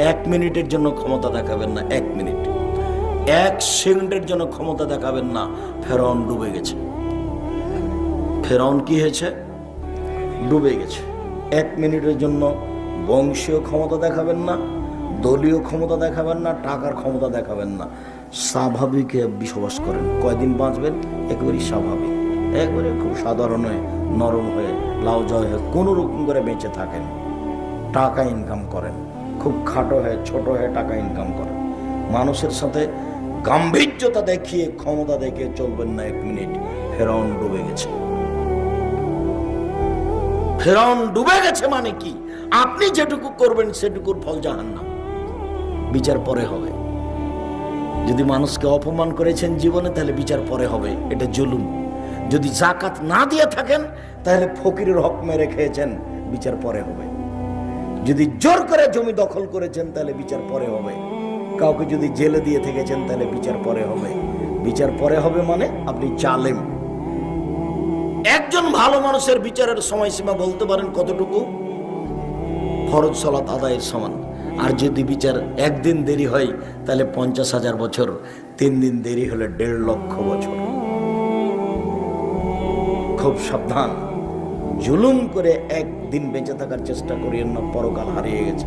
1 মিনিটের জন্য ক্ষমতা দেখাবেন না, 1 মিনিট, 1 সেকেন্ডের জন্য ক্ষমতা দেখাবেন না। ফেরাউন ডুবে গেছে। ফেরাউন কি হয়েছে? ডুবে গেছে। 1 মিনিটের জন্য বংশীয় ক্ষমতা দেখাবেন না, দলীয় ক্ষমতা দেখাবেন না, টাকার ক্ষমতা দেখাবেন না। স্বাভাবিক বসবাস করেন। কয়দিন বাঁচবেন? একেবারেই স্বাভাবিক, একবারে খুব সাধারণ হয়ে, নরম হয়ে, লাউ জয় হয়ে কোনো রকম করে বেঁচে থাকেন। টাকা ইনকাম করেন, খুব খাটো হয়ে, ছোট হয়ে টাকা ইনকাম করেন। মানুষের সাথে গাম্ভীর্যতা দেখিয়ে, ক্ষমতা দেখিয়ে চলবেন না 1 মিনিট। ফেরাউন ডুবে গেছে। ফেরাউন ডুবে গেছে মানে কি? আপনি যেটুকু করবেন সেটুকুর ফল জাহান্নাম। বিচার পরে হবে। যদি মানুষকে অপমান করেছেন জীবনে, তাহলে বিচার পরে হবে, এটা জুলুম। যদি যাকাত না দিয়ে থাকেন, তাহলে ফকিরের হক মেরে খেয়েছেন, বিচার পরে হবে। যদি জোর করে জমি দখল করেছেন, তাহলে বিচার পরে হবে। কাউকে যদি জেলে দিয়ে থেকেছেন, তাহলে বিচার পরে হবে। বিচার পরে হবে মানে আপনি জালেম। একজন ভালো মানুষের বিচারের সময়সীমা বলতে পারেন কতটুকু? ফরজ সালাত আদায়ের সমান। আর যদি বিচার 1 দিন দেরি হয়, তাহলে 50,000 বছর, 3 দিন দেরি হলে 1.5 লক্ষ বছর। খুব সাবধান। জুলুম করে 1 দিন বেঁচে থাকার চেষ্টা করিয়েন না, পরকাল হারিয়ে গেছে।